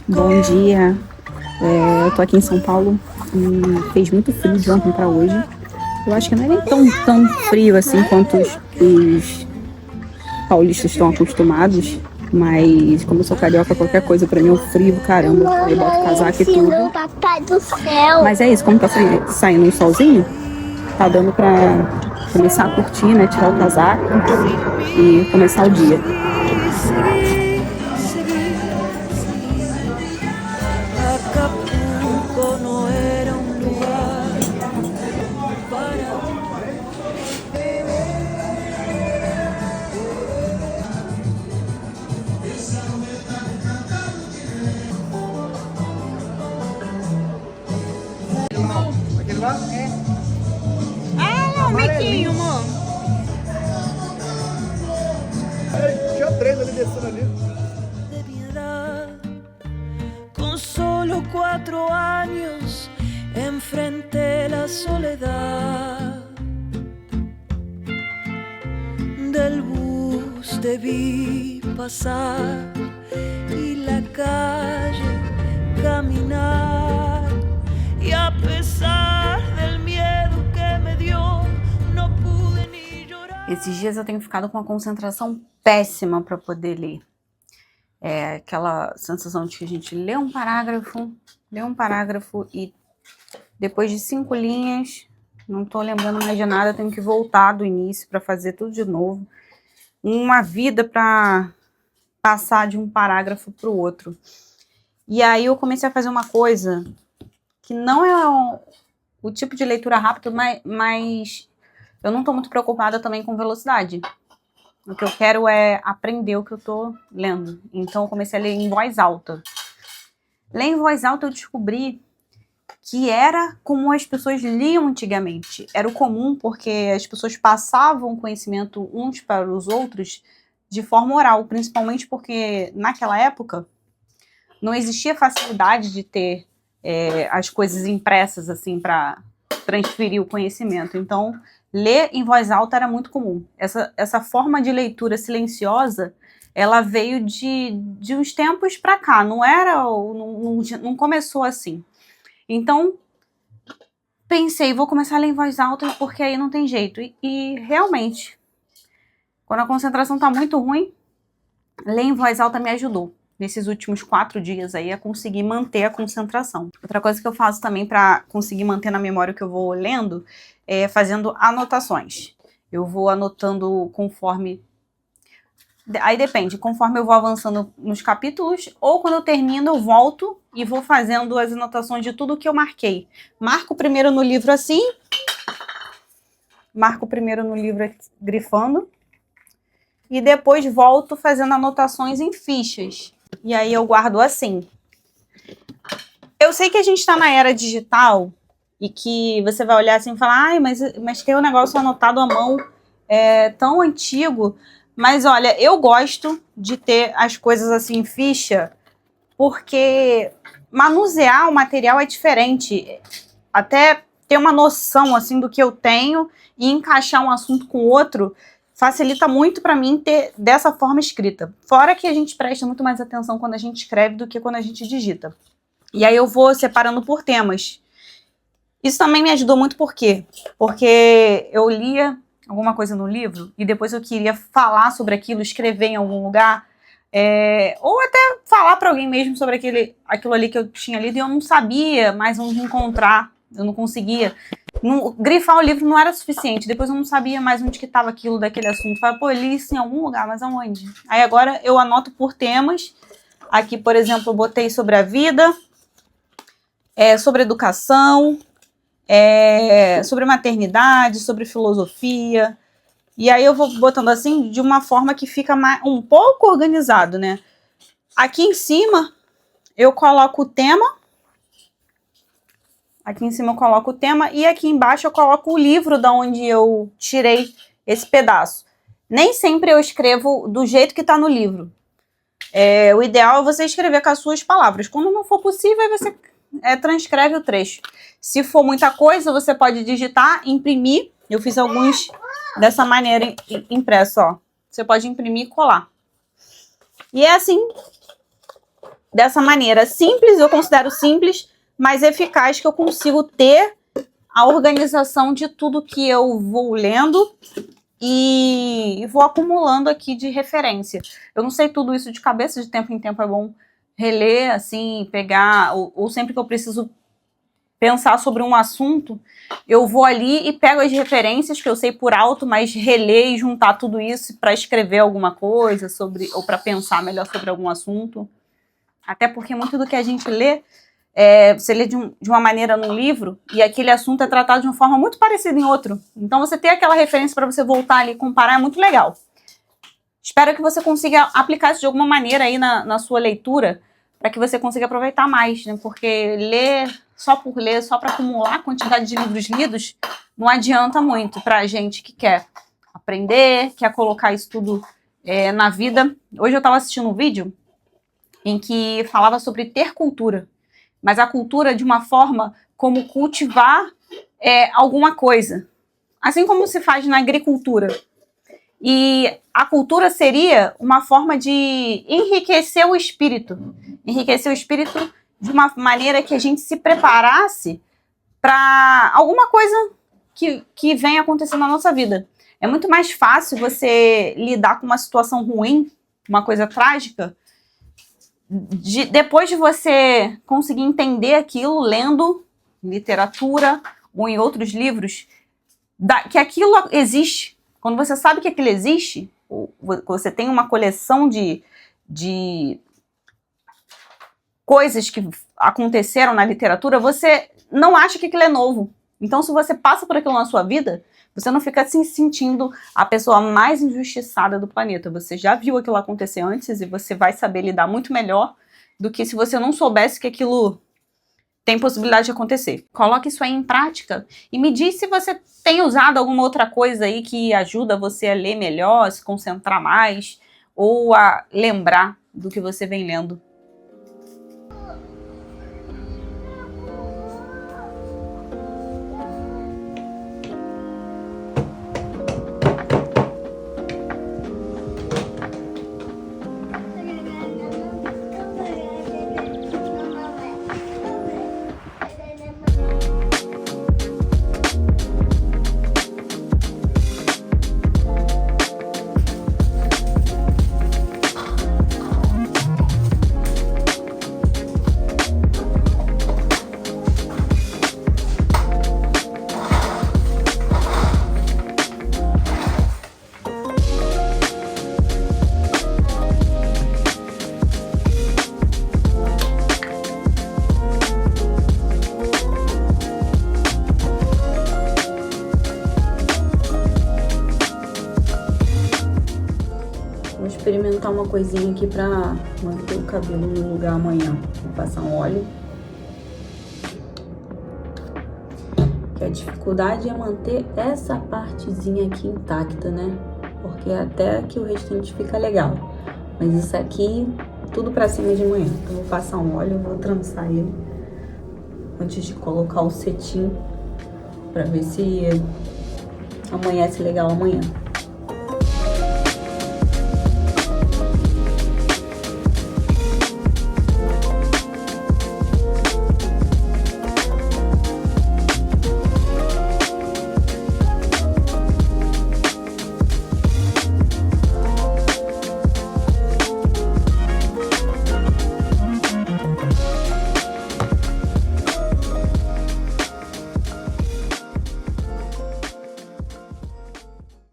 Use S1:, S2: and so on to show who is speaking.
S1: Bom dia, eu tô aqui em São Paulo e fez muito frio de ontem pra hoje. Eu acho que não é nem tão frio assim quanto os paulistas estão acostumados, mas como eu sou carioca, qualquer coisa pra mim é um frio, caramba. Eu boto casaco e tudo.
S2: Papai do céu.
S1: Mas é isso, como tá saindo um solzinho, tá dando pra começar a curtir, né, tirar o casaco e começar o dia.
S3: Ah, o Miquinho, amor.
S4: Tinha 3 ali descendo ali.
S5: Con solo 4 años enfrenté la soledad del bus, te vi pasar y la calle caminar, y a pesar del miedo que me dio no pude ni llorar.
S3: Esses dias eu tenho ficado com uma concentração péssima para poder ler. É aquela sensação de que a gente lê um parágrafo e depois de 5 linhas, não tô lembrando mais de nada, tenho que voltar do início para fazer tudo de novo. Uma vida para passar de um parágrafo para o outro. E aí eu comecei a fazer uma coisa que não é o tipo de leitura rápida, mas eu não tô muito preocupada também com velocidade. O que eu quero é aprender o que eu tô lendo. Então eu comecei a ler em voz alta. Ler em voz alta eu descobri que era como as pessoas liam antigamente. Era o comum porque as pessoas passavam conhecimento uns para os outros de forma oral, principalmente porque naquela época não existia facilidade de ter as coisas impressas assim para transferir o conhecimento. Então ler em voz alta era muito comum. Essa forma de leitura silenciosa, ela veio de uns tempos para cá. Não começou assim. Então, pensei, vou começar a ler em voz alta porque aí não tem jeito. E realmente, quando a concentração tá muito ruim, ler em voz alta me ajudou. Nesses últimos 4 dias aí, a conseguir manter a concentração. Outra coisa que eu faço também para conseguir manter na memória o que eu vou lendo é fazendo anotações. Eu vou anotando conforme... Aí depende, conforme eu vou avançando nos capítulos, ou quando eu termino eu volto e vou fazendo as anotações de tudo que eu marquei. Marco primeiro no livro assim, marco primeiro no livro grifando, e depois volto fazendo anotações em fichas. E aí eu guardo assim. Eu sei que a gente está na era digital e que você vai olhar assim e falar, ai, mas tem um negócio anotado à mão tão antigo. Mas olha, eu gosto de ter as coisas assim em ficha, porque manusear o material é diferente. Até ter uma noção assim do que eu tenho e encaixar um assunto com outro facilita muito para mim ter dessa forma escrita. Fora que a gente presta muito mais atenção quando a gente escreve do que quando a gente digita. E aí eu vou separando por temas. Isso também me ajudou muito por quê? Porque eu lia alguma coisa no livro e depois eu queria falar sobre aquilo, escrever em algum lugar, ou até falar para alguém mesmo sobre aquilo ali que eu tinha lido e eu não sabia mais onde encontrar, eu não conseguia. Grifar o livro não era suficiente, depois eu não sabia mais onde que estava aquilo daquele assunto. Falei, pô, eu li isso em algum lugar, mas aonde? Aí agora eu anoto por temas. Aqui, por exemplo, eu botei sobre a vida, sobre educação, sobre maternidade, sobre filosofia. E aí eu vou botando assim de uma forma que fica um pouco organizado, né? Aqui em cima eu coloco o tema. Aqui em cima eu coloco o tema e aqui embaixo eu coloco o livro da onde eu tirei esse pedaço. Nem sempre eu escrevo do jeito que está no livro. O ideal é você escrever com as suas palavras. Quando não for possível, aí você transcreve o trecho. Se for muita coisa, você pode digitar, imprimir. Eu fiz alguns dessa maneira impresso, ó. Você pode imprimir e colar. E é assim, dessa maneira simples, eu considero simples, mas eficaz, que eu consigo ter a organização de tudo que eu vou lendo e vou acumulando aqui de referência. Eu não sei tudo isso de cabeça, de tempo em tempo é bom reler, assim, pegar, ou sempre que eu preciso pensar sobre um assunto, eu vou ali e pego as referências que eu sei por alto, mas reler e juntar tudo isso para escrever alguma coisa sobre, ou para pensar melhor sobre algum assunto. Até porque muito do que a gente lê, você lê de uma maneira num livro e aquele assunto é tratado de uma forma muito parecida em outro. Então você ter aquela referência para você voltar ali e comparar é muito legal. Espero que você consiga aplicar isso de alguma maneira aí na sua leitura, para que você consiga aproveitar mais, né? Porque ler só por ler, só para acumular a quantidade de livros lidos, não adianta muito para a gente que quer aprender, quer colocar isso tudo na vida. Hoje eu estava assistindo um vídeo em que falava sobre ter cultura, mas a cultura de uma forma como cultivar alguma coisa, assim como se faz na agricultura. E a cultura seria uma forma de enriquecer o espírito de uma maneira que a gente se preparasse para alguma coisa que venha acontecer na nossa vida. É muito mais fácil você lidar com uma situação ruim, uma coisa trágica, depois de você conseguir entender aquilo lendo literatura ou em outros livros, que aquilo existe. Quando você sabe que aquilo existe, você tem uma coleção de coisas que aconteceram na literatura, você não acha que aquilo é novo. Então, se você passa por aquilo na sua vida, você não fica se sentindo a pessoa mais injustiçada do planeta. Você já viu aquilo acontecer antes e você vai saber lidar muito melhor do que se você não soubesse que aquilo tem possibilidade de acontecer. Coloque isso aí em prática e me diz se você tem usado alguma outra coisa aí que ajuda você a ler melhor, a se concentrar mais ou a lembrar do que você vem lendo. Vou experimentar uma coisinha aqui pra manter o cabelo no lugar amanhã. Vou passar um óleo. Que a dificuldade é manter essa partezinha aqui intacta, né? Porque até que o restante fica legal. Mas isso aqui, tudo pra cima de manhã. Então vou passar um óleo, vou trançar ele antes de colocar o cetim pra ver se amanhece legal amanhã.